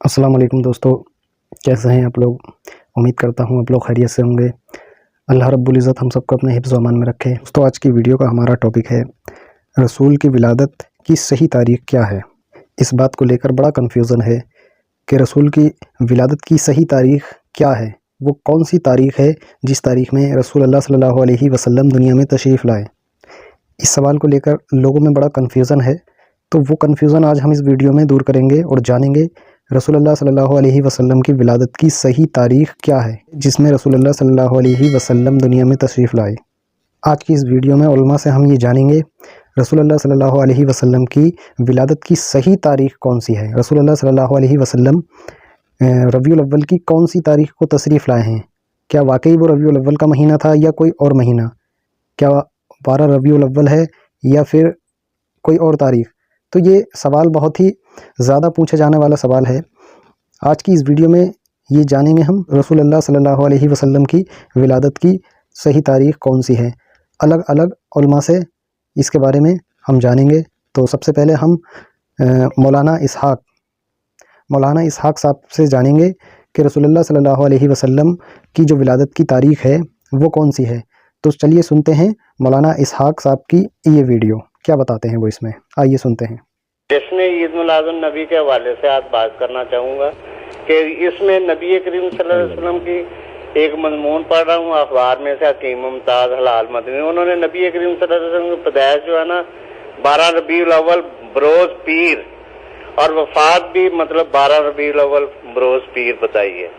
अस्सलाम वालेकुम दोस्तों, कैसे हैं आप लोग। उम्मीद करता हूँ आप लोग खैरियत से होंगे। अल्लाह रब्बुल इज़्ज़त हम सबको अपने हिफ्ज़ व अमान में रखे। दोस्तों, आज की वीडियो का हमारा टॉपिक है रसूल की विलादत की सही तारीख़ क्या है। इस बात को लेकर बड़ा कन्फ्यूज़न है कि रसूल की विलादत की सही तारीख़ क्या है, वो कौन सी तारीख़ है जिस तारीख़ में रसूल अल्लाह सल्लल्लाहु अलैहि वसल्लम दुनिया में तशरीफ़ लाए। इस सवाल को लेकर लोगों में बड़ा कन्फ्यूज़न है, तो वो कन्फ्यूज़न आज हम इस वीडियो में दूर करेंगे और जानेंगे रसूलुल्लाह सल्लल्लाहु अलैहि वसल्लम की विलादत की सही तारीख़ क्या है जिसमें रसूलुल्लाह सल्लल्लाहु अलैहि वसल्लम दुनिया में तशरीफ़ लाए। आज की इस वीडियो में उलमा से हम ये जानेंगे रसूलुल्लाह सल्लल्लाहु अलैहि वसल्लम की विलादत की सही तारीख़ कौन सी है। रसूलुल्लाह सल्लल्लाहु अलैहि वसल्लम रबीउल अव्वल की कौन सी तारीख़ को तशरीफ़ लाए हैं। क्या वाकई वो रबीउल अव्वल का महीना था या कोई और महीना। क्या 12 रबीउल अव्वल है या फिर कोई और तारीख़। तो ये सवाल बहुत ही ज़्यादा पूछे जाने वाला सवाल है। आज की इस वीडियो में ये जानेंगे हम रसूलुल्लाह सल्लल्लाहु अलैहि वसल्लम की विलादत की सही तारीख़ कौन सी है। अलग अलग उलमा से इसके बारे में हम जानेंगे। तो सबसे पहले हम मौलाना इसहाक़ साहब से जानेंगे कि रसूलुल्लाह सल्लल्लाहु अलैहि वसल्लम की जो विलादत की तारीख़ है वो कौन सी है। तो चलिए सुनते हैं मौलाना इसहाक़ साहब की ये वीडियो, क्या बताते हैं वो इसमें। आइए सुनते हैं। इसमें ईद मिलादुन नबी के हवाले से आज बात करना चाहूँगा कि इसमें नबी करीम सल्लल्लाहु अलैहि वसल्लम की एक मजमून पढ़ रहा हूँ अखबार में से हकीम मुमताज़ हलाल मदनी। उन्होंने नबी करीम सल्लल्लाहु अलैहि वसल्लम की पैदाइश जो है ना 12 रबीउल अव्वल बरोज पीर और वफात भी मतलब 12 रबीउल अव्वल बरोज पीर बताई है।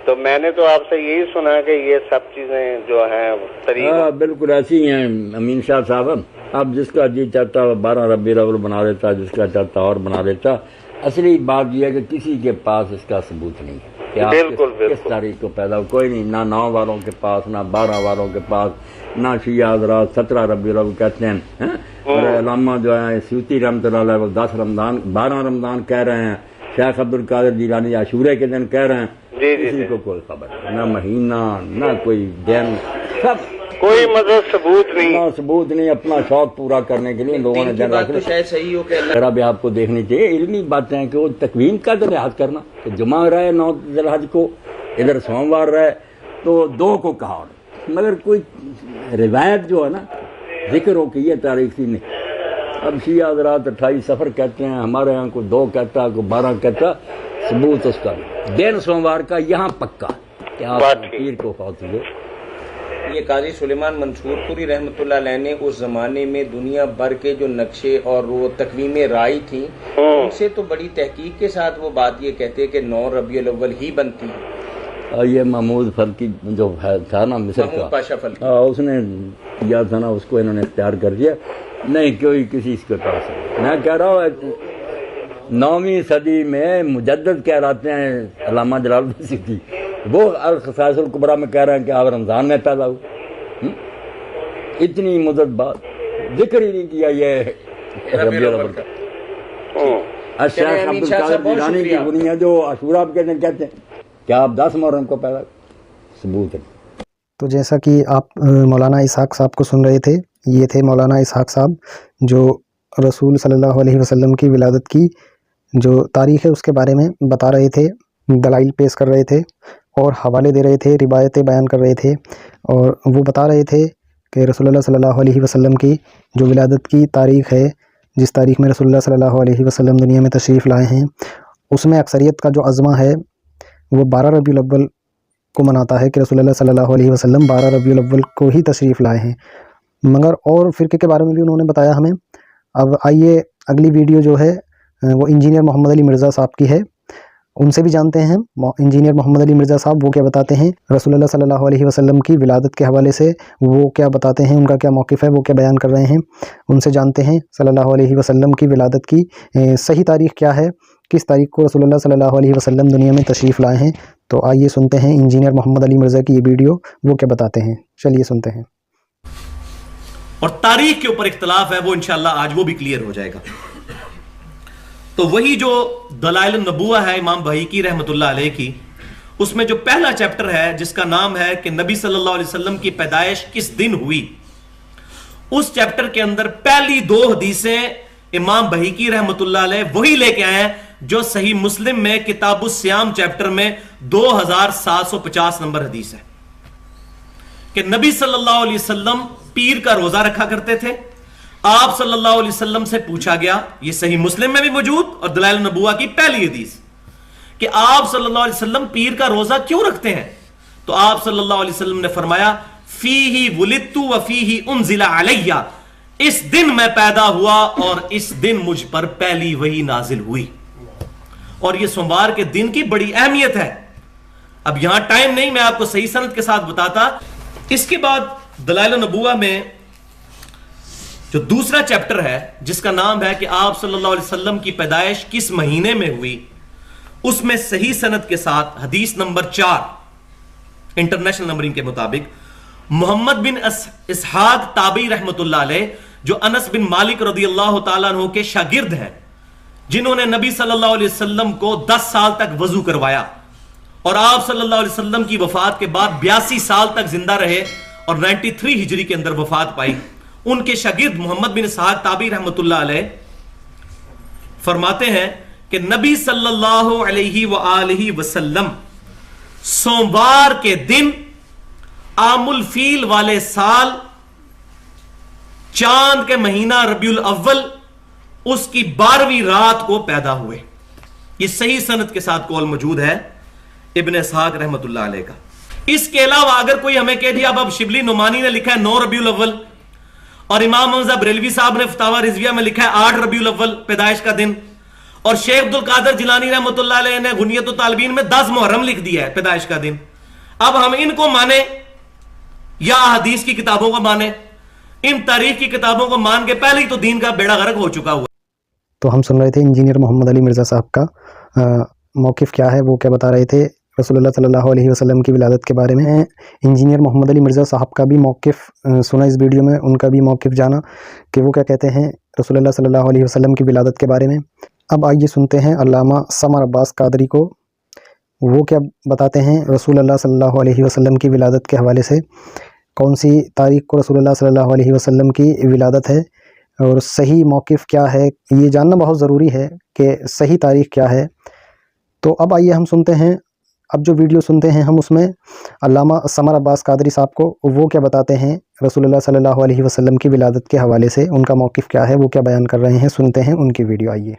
तो मैंने तो आपसे यही सुना है कि ये सब चीज़ें जो हैं तरीक़ा बिल्कुल ऐसी हैं अमीन शाह साहब। अब जिसका जी चाहता 12 रबीउल अव्वल बना लेता, जिसका चाहता और बना लेता। असली बात यह है कि किसी के पास इसका सबूत नहीं है कि आप किस तारीख को पैदा हो। कोई नहीं, ना 9 वालों के पास, ना 12 वालों के पास, ना शिया हज़रात 17 रबीउल अव्वल कहते हैं। और अल्लामा जो है सूती रहमतुल्लाह अलैह वो 10 रमज़ान 12 रमज़ान कह रहे हैं। शेख अब्दुल कादिर जीलानी आशूरे के दिन कह रहे हैं। किसी को कोई खबर नहीं, ना महीना ना कोई दिन, सब कोई मतलब सबूत नहीं, ना सबूत नहीं। अपना शौक पूरा करने के लिए लोगों ने दिन रख शायद सही हो कि जरा भी आपको देखनी चाहिए। इल्मी बातें हैं कि वो तकवीन का तो लिहाज करना कि जुमा रहे 9 ज़िलहज को, इधर सोमवार रहे तो 2 को कहा, मगर कोई रिवायत जो है ना जिक्र हो कि ये तारीख थी नहीं। अब शिया हज़रात 28 सफ़र कहते हैं, हमारे यहाँ को 2 कहता, को 12 कहता। सबूत उसका दिन सोमवार का यहाँ पक्का क्या पीर को फौत हुए। ये काजी सुलेमान मंसूरपुरी रहमतुल्लाह अलैह ने उस जमाने में दुनिया भर के जो नक्शे और वो तकवीमें राय थी उनसे तो बड़ी तहकीक के साथ वो बात ये कहते हैं कि 9 रबीउल अव्वल ही बनती है। ये महमूद फल्की जो था ना मिस्र का पाशा फल्की, उसने किया था ना, उसको इन्होंने इख्तियार कर दिया। नहीं कोई किसी इसके पास है। मैं कह रहा हूँ 9वीं सदी में मुजद्दद कहलाते हैं अल्लामा जलालुद्दीन सिद्दी, वो अल-ख़साइसुल कुबरा में कह रहे हैं कि आप रमज़ान में पैदा हुए। इतनी मुद्दत बाद जिक्र ही नहीं किया ये रबीउल अव्वल का। शेख अब्दुल कादिर जीलानी की बुनिया जो आशूरा के दिन कहते हैं कि आप 10 मुहर्रम को पैदा, सबूत है। तो जैसा कि आप मौलाना इसहाक़ साहब को सुन रहे थे, ये थे मौलाना इसहाक़ साहब जो रसूल सल्लल्लाहु अलैहि वसल्लम की विलादत की जो तारीख़ है उसके बारे में बता रहे थे, दलाइल पेश कर रहे थे और हवाले दे रहे थे, रिवायतें बयान कर रहे थे। और वो बता रहे थे कि रसूलुल्लाह सल्लल्लाहु अलैहि वसल्लम की जो विलादत की तारीख़ है, जिस तारीख़ में रसूलुल्लाह सल्लल्लाहु अलैहि वसल्लम दुनिया में तशरीफ़ लाए हैं, उसमें अक्सरियत का जो अज़्मा है वो 12 रबीउल अव्वल को मनाता है कि रसूलुल्लाह सल्लल्लाहु अलैहि वसल्लम 12 रबीउल अव्वल को ही तशरीफ़ लाए हैं। मगर और फ़िरके के बारे में भी उन्होंने बताया हमें। अब आइए अगली वीडियो जो है वो इंजीनियर मोहम्मद अली मिर्ज़ा साहब की है, उनसे भी जानते हैं। इंजीनियर मोहम्मद अली मिर्ज़ा साहब वो क्या बताते हैं रसूलुल्लाह सल्लल्लाहु अलैहि वसल्लम की विलादत के हवाले से, वो क्या बताते हैं, उनका क्या मौक़िफ़ है, वो क्या बयान कर रहे हैं, उनसे जानते हैं। सल्लल्लाहु अलैहि वसल्लम की विलादत की सही तारीख़ क्या है, किस तारीख़ को रसूलुल्लाह सल्लल्लाहु अलैहि वसल्लम दुनिया में तशरीफ़ लाए हैं। तो आइए सुनते हैं इंजीनियर मोहम्मद अली मिर्ज़ा की ये वीडियो, वो क्या बताते हैं। चलिए सुनते हैं। और तारीख के ऊपर इख्तलाफ है वो इंशाअल्लाह आज वो भी क्लियर हो जाएगा। तो वही जो दलाइल नबुवा है इमाम बहकी रहमतुल्लाह अलैह की, उसमें जो पहला चैप्टर है जिसका नाम है कि नबी सल्लल्लाहु अलैहि वसल्लम की पैदाइश किस दिन हुई, उस चैप्टर के अंदर पहली 2 हदीसें इमाम बहकी रहमतुल्लाह अलैह वही लेके आए हैं जो सही मुस्लिम में किताबु सियाम चैप्टर में 2750 नंबर हदीस है कि नबी सल्लल्लाहु अलैहि वसल्लम पीर का रोजा रखा करते थे। आप सल्लल्लाहु अलैहि वसल्लम से पूछा गया, ये सही मुस्लिम में भी मौजूद और दलाइल नबुवा की पहली हदीस, कि आप सल्लल्लाहु अलैहि वसल्लम पीर का रोजा क्यों रखते हैं? तो आप सल्लल्लाहु अलैहि वसल्लम ने फरमाया, फीही वुलिदतु व फीही उनजिला अलैया, इस दिन मैं पैदा हुआ और इस दिन मुझ पर पहली वही नाजिल हुई। और ये सोमवार के दिन की बड़ी अहमियत है। अब यहां टाइम नहीं, मैं आपको सही सनद के साथ बताता। इसके बाद दलाइल नबुवा में जो दूसरा चैप्टर है जिसका नाम है कि आप सल्लल्लाहु अलैहि वसल्लम की पैदाइश किस महीने में हुई, उसमें सही सनद के साथ हदीस नंबर 4 इंटरनेशनल नंबरिंग के मुताबिक मोहम्मद बिन इसहाक ताबी रहमतुल्लाह अलैह, जो अनस बिन मालिक रदियल्लाहु ताला अन्हु के शागिर्द हैं, जिन्होंने नबी सल्लल्लाहु अलैहि वसल्लम को 10 साल तक वजू करवाया और आप सल्लल्लाहु अलैहि वसल्लम की वफात के बाद 82 साल तक जिंदा रहे और 93 हिजरी के अंदर वफात पाई, उनके शागिर्द मोहम्मद बिन इसहाक ताबी रहमतुल्लाह अलैह फरमाते हैं कि नबी सल्लल्लाहु अलैहि वसल्लम सोमवार के दिन आमुल फील वाले साल चांद के महीना रबीउल अव्वल उसकी 12वीं रात को पैदा हुए। यह सही सनद के साथ कौल मौजूद है इब्न इसहाक रहमतुल्लाह अलैह का। इसके अलावा अगर कोई हमें कह दिया, अब शिबली नुमानी ने लिखा है 9 रबीउल अव्वल और इमाम हमजा बरेलवी साहब ने फतावा रिजविया में लिखा है 8 रबीउल अव्वल पैदाइश का दिन, और शेख अब्दुल कादिर जिलानी रहमतुल्लाह अलैह ने गुनियत तालिबीन में 10 मुहर्रम लिख दिया है पैदाइश का दिन। अब हम इनको माने या हदीस की किताबों को माने? इन तारीख की किताबों को मान के पहले ही तो दीन का बेड़ा गर्क हो चुका हुआ। तो हम सुन रहे थे इंजीनियर मोहम्मद अली मिर्ज़ा साहब का मौक़िफ़ क्या है, वो क्या बता रहे थे रसूलुल्लाह सल्लल्लाहु अलैहि वसल्लम की विलादत के बारे में। इंजीनियर मोहम्मद अली मिर्ज़ा साहब का भी मौक़िफ़ सुना इस वीडियो में, उनका भी मौक़िफ़ जाना कि वो क्या कहते हैं रसूलुल्लाह सल्लल्लाहु अलैहि वसल्लम की विलादत के बारे में। अब आइए सुनते हैं अल्लामा समर अब्बास कादरी को, वो क्या बताते हैं रसूलुल्लाह सल्लल्लाहु अलैहि वसल्लम की विलादत के हवाले से, कौन सी तारीख़ को रसूलुल्लाह सल्लल्लाहु अलैहि वसल्लम की विलादत है और सही मौक़िफ़ क्या है। ये जानना बहुत ज़रूरी है कि सही तारीख़ क्या है। तो अब आइए हम सुनते हैं, अब जो वीडियो सुनते हैं हम उसमें अल्लामा समर अब्बास कादरी साहब को, वो क्या बताते हैं रसूलुल्लाह सल्लल्लाहु अलैहि वसल्लम की विलादत के हवाले से, उनका मौक़िफ़ क्या है, वो क्या बयान कर रहे हैं, सुनते हैं उनकी वीडियो। आइए।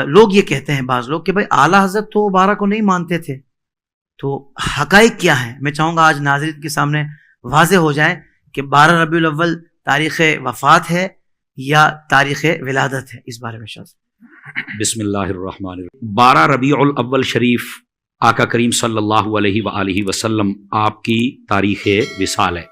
लोग ये कहते हैं बाज़ लोग कि भाई आला हज़रत तो 12 को नहीं मानते थे, तो हक़ाइक़ क्या है? मैं चाहूँगा आज नाज़रीन के सामने वाज़े हो जाए कि 12 रबीउल अव्वल तारीख़ वफ़ात है या तारीख़ विलादत है, इस बारे में शायद। बिस्मिल्लाहिर्रहमानिर्रहीम। 12 रबीउल अव्वल शरीफ आका करीम सल्लल्लाहु अलैहि वसल्लम आपकी तारीख़ विसाल है।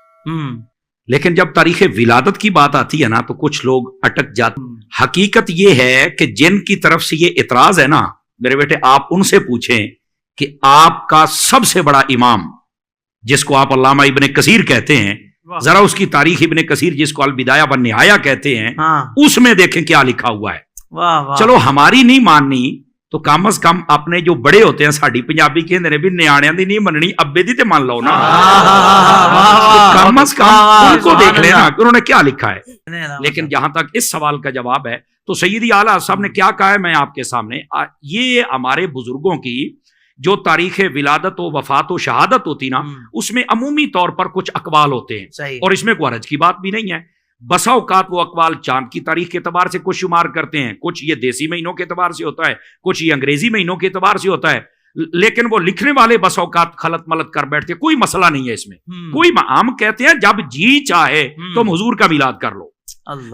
लेकिन जब तारीख़ विलादत की बात आती है ना, तो कुछ लोग अटक जाते। हकीकत ये है कि जिनकी तरफ से ये इतराज़ है ना, मेरे बेटे आप उनसे पूछें कि आपका सबसे बड़ा इमाम जिसको आप अल्लामा इब्ने कसीर कहते हैं, जरा उसकी तारीख इब्ने कसीर जिसको अल बिदाया व निहाया कहते हैं, उसमें देखें क्या लिखा हुआ है। चलो हमारी नहीं माननी तो कम अज कम अपने जो बड़े होते हैं, साड़ी पंजाबी कहते हैं भी न्याणियां दी नहीं मननी, अब्बे दी ते मान लो ना। तो कम अज कम उनको देख लेना उन्होंने क्या लिखा है। लेकिन जहां तक इस सवाल का जवाब है तो सैयदी आला साहब ने क्या कहा है, मैं आपके सामने ये हमारे बुजुर्गों की जो तारीख विलादत व वफात व शहादत होती ना, उसमें अमूमी तौर पर कुछ अकवाल होते हैं और इसमें कोई हरज की बात भी नहीं है। बसा औकात वो अकवाल चांद की तारीख के एतबार से कुछ शुमार करते हैं, कुछ ये देसी महीनों के एतबार से होता है, कुछ ये अंग्रेजी महीनों के एतबार से होता है। लेकिन वो लिखने वाले बसा औकात खलत मलत कर बैठते, कोई मसला नहीं है इसमें। कोई हम कहते हैं जब जी चाहे तुम हुजूर का मिलाद कर लो।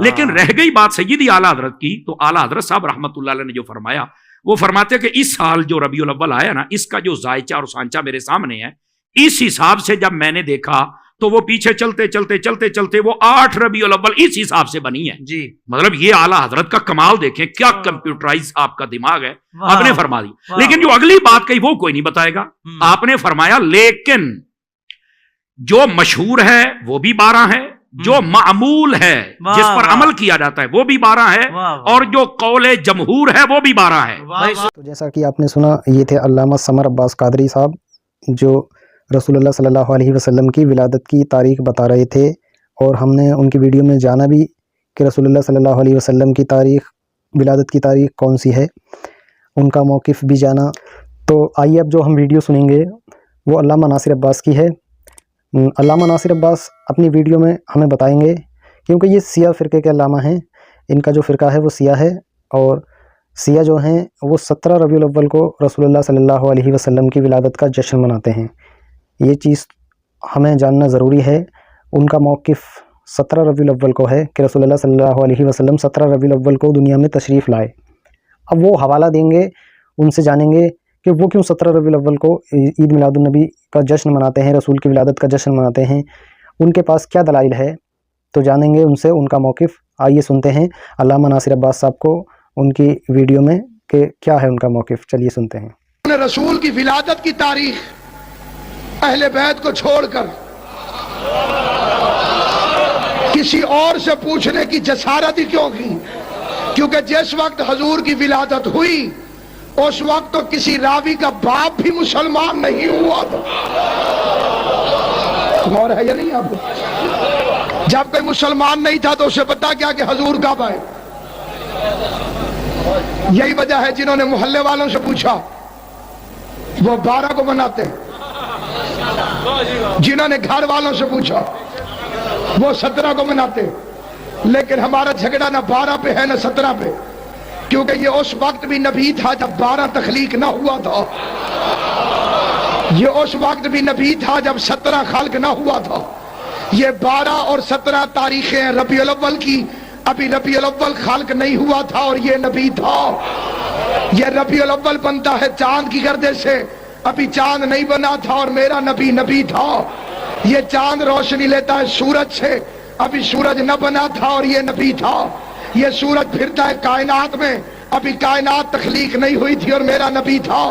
लेकिन रह गई बात सैयदी आला हजरत की, तो आला हजरत साहब रहमतुल्लाह अलैह ने जो फरमाया, वो फरमाते हैं कि इस साल जो रबीउल अव्वल आया ना, इसका जो जायचा और सांचा मेरे सामने है, इस हिसाब से जब मैंने देखा तो वो पीछे चलते चलते चलते चलते वो 8 रबीउल अव्वल इस हिसाब से बनी है जी। मतलब ये आला हजरत का कमाल देखें, क्या कंप्यूटराइज आपका दिमाग है। आपने फरमा दी, लेकिन जो अगली बात कही वो कोई नहीं बताएगा। आपने फरमाया लेकिन जो मशहूर है वो भी 12 है, जो मामूल है जिस पर अमल किया जाता है वो भी 12 है, और जो कौले जमहूर है वो भी 12 है। तो जैसा कि आपने सुना, ये थे अल्लामा समर अब्बास कादरी साहब जो रसूलुल्लाह सल्लल्लाहु अलैहि वसल्लम की विलादत की तारीख बता रहे थे, और हमने उनकी वीडियो में जाना भी कि रसूलुल्लाह सल्लल्लाहु अलैहि वसल्लम की तारीख, विलादत की तारीख कौन सी है। उनका मौक़िफ़ भी जाना। तो आइए अब जो हम वीडियो सुनेंगे वो अल्लामा नासिर अब्बास की है। अल्लामा नासिर अब्बास अपनी वीडियो में हमें बताएंगे, क्योंकि ये सिया फ़िरके के अल्लामा हैं, इनका जो फ़िरका है वो सिया है, और सिया जो हैं वो 17 रबीउल अव्वल को रसूलुल्लाह सल्लल्लाहु अलैहि वसल्लम की विलादत का जश्न मनाते हैं। ये चीज़ हमें जानना ज़रूरी है। उनका मौक़िफ़ 17 रबीउल अव्वल को है कि रसूलुल्लाह सल्लल्लाहु अलैहि वसल्लम 17 रबीउल अव्वल को दुनिया में तशरीफ़ लाए। अब वो हवाला देंगे, उनसे जानेंगे कि वो क्यों 17 रबीउल अव्वल को ईद मिलादुन नबी का जश्न मनाते हैं, रसूल की विलादत का जश्न मनाते हैं, उनके पास क्या दलाइल है, तो जानेंगे उनसे उनका मौक़िफ़। आइए सुनते हैं अल्लामा नासिर अब्बास साहब को उनकी वीडियो में कि क्या है उनका मौक़िफ़। चलिए सुनते हैं। रसूल की विलादत की तारीख अहले बैत को छोड़कर किसी और से पूछने की जसारत ही क्यों की? क्योंकि जिस वक्त हजूर की विलादत हुई उस वक्त तो किसी रावी का बाप भी मुसलमान नहीं हुआ था। गौर है या नहीं आपको? जब कोई मुसलमान नहीं था तो उसे पता क्या कि हजूर कब आए? यही वजह है जिन्होंने मोहल्ले वालों से पूछा वो 12 को मनाते हैं, जिन्होंने घर वालों से पूछा वो 17 को मनाते। लेकिन हमारा झगड़ा ना 12 पे है ना 17 पे, क्योंकि ये उस वक्त भी नबी था जब 12 तख्लीक ना हुआ था। ये उस वक्त भी नबी था जब 17 खल्क ना हुआ था। ये 12 और 17 तारीखें हैं रबीउल अव्वल की। अभी रबीउल अव्वल खल्क नहीं हुआ था और ये नबी था। ये रबीउल अव्वल बनता है चांद की गर्दश से, अभी चांद नहीं बना था और मेरा नबी नबी था। ये चांद रोशनी लेता है सूरज से, अभी सूरज न बना था और ये नबी था। ये सूरज फिरता है कायनात में, अभी कायनात तख्लीक नहीं हुई थी और मेरा नबी था।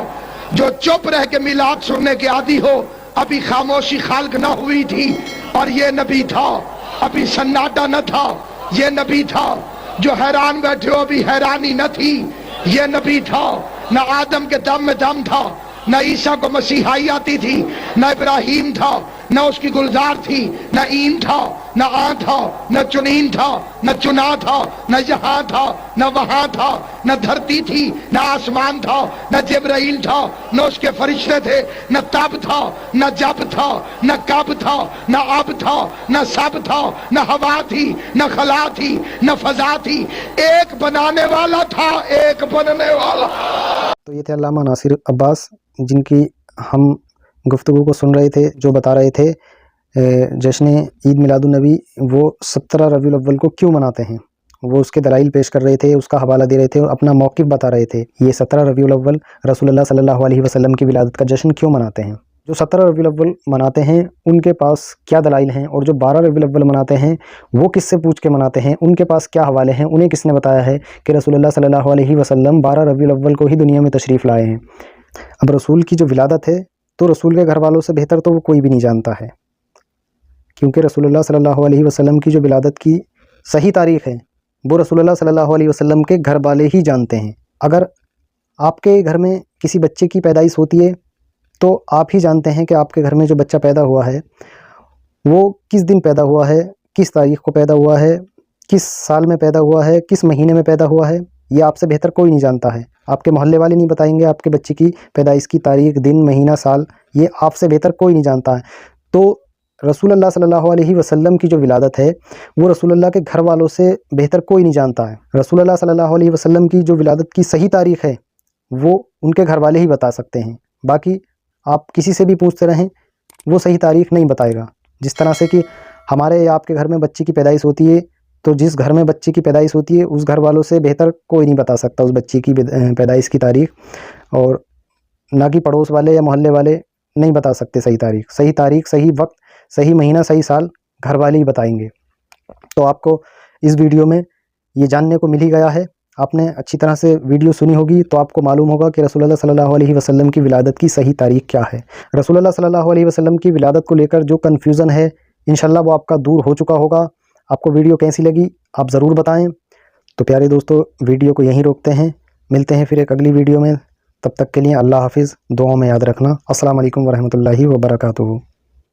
जो चुप रह के मिलाद सुनने के आदी हो, अभी खामोशी खाल्क न हुई थी और ये नबी था। अभी सन्नाटा न था, ये नबी था। जो हैरान बैठे हो, अभी हैरानी न थी, ये नबी था। न आदम के दम में दम था, न ईसा को मसीहाई आती थी, न इब्राहिम था, न उसकी गुलजार थी, न ईन था, न आ था, न चुनीन था, न चुना था, न यहाँ था, न वहाँ था, न धरती थी, न आसमान था, न जिब्राइल था, न उसके फरिश्ते थे, न तब था, न जब था, न कब था, न अब था, न सब था, न हवा थी, न खला थी, न फजा थी। एक बनाने वाला था, एक बनने वाला। तो ये थे अल्लामा नासिर अब्बास, जिनकी हम गुफ्तगू को सुन रहे थे, जो बता रहे थे जश्न ईद मिलादुन नबी वो 17 रबीउल अव्वल को क्यों मनाते हैं। वो उसके दलाइल पेश कर रहे थे, उसका हवाला दे रहे थे और अपना मौक़िफ़ बता रहे थे। ये 17 रबीउल अव्वल रसूलुल्लाह सल्लल्लाहु अलैहि वसल्लम की विलादत का जश्न क्यों मनाते हैं। जो 17 रबीउल अव्वल मनाते हैं उनके पास क्या दलाइल हैं, और जो 12 रबीउल अव्वल मनाते हैं वो किससे पूछ के मनाते हैं, उनके पास क्या हवाले हैं, उन्हें किसने बताया है कि रसूलुल्लाह सल्लल्लाहु अलैहि वसल्लम 12 रबीउल अव्वल को ही दुनिया में तशरीफ़ लाए हैं। अब रसूल की जो विलादत है तो रसूल के घर वालों से बेहतर तो वो कोई भी नहीं जानता है, क्योंकि रसूलुल्लाह सल्लल्लाहु अलैहि वसल्लम की जो विलादत की सही तारीख़ है वो रसूलुल्लाह सल्लल्लाहु अलैहि वसल्लम के घर वाले ही जानते हैं। अगर आपके घर में किसी बच्चे की पैदाइश होती है तो आप ही जानते हैं कि आपके घर में जो बच्चा पैदा हुआ है वो किस दिन पैदा हुआ है, किस तारीख़ को पैदा हुआ है, किस साल में पैदा हुआ है, किस महीने में पैदा हुआ है। ये आपसे बेहतर कोई नहीं जानता है। आपके मोहल्ले वाले नहीं बताएंगे आपके बच्चे की पैदाइश की तारीख़, दिन, महीना, साल, ये आपसे बेहतर कोई नहीं जानता है। तो रसूलुल्लाह सल्लल्लाहु अलैहि वसल्लम की जो विलादत है वो रसूलुल्लाह के घर वालों से बेहतर कोई नहीं जानता है। रसूलुल्लाह सल्लल्लाहु अलैहि वसल्लम की जो विलादत की सही तारीख़ है वो उनके घर वाले ही बता सकते हैं। बाकी आप किसी से भी पूछते रहें वो सही तारीख़ नहीं बताएगा। जिस तरह से कि हमारे या आपके घर में बच्चे की पैदाइश होती है, तो जिस घर में बच्चे की पैदाइश होती है उस घर वालों से बेहतर कोई नहीं बता सकता उस बच्चे की पैदाइश की तारीख़, और ना कि पड़ोस वाले या मोहल्ले वाले नहीं बता सकते सही तारीख़। सही तारीख़, सही वक्त, सही महीना, सही साल घर वाले ही बताएंगे। तो आपको इस वीडियो में ये जानने को मिल ही गया है। आपने अच्छी तरह से वीडियो सुनी होगी तो आपको मालूम होगा कि रसूलुल्लाह सल्लल्लाहु अलैहि वसल्लम की विलादत की सही तारीख़ क्या है। रसूलुल्लाह सल्लल्लाहु अलैहि वसल्लम की विलादत को लेकर जो कन्फ्यूज़न है इंशाल्लाह वो आपका दूर हो चुका होगा। आपको वीडियो कैसी लगी आप ज़रूर बताएं। तो प्यारे दोस्तों, वीडियो को यहीं रोकते हैं, मिलते हैं फिर एक अगली वीडियो में। तब तक के लिए अल्लाह हाफिज़, दुआओं में याद रखना। अस्सलाम वालेकुम वरहमतुल्लाहि वबरकातुहू।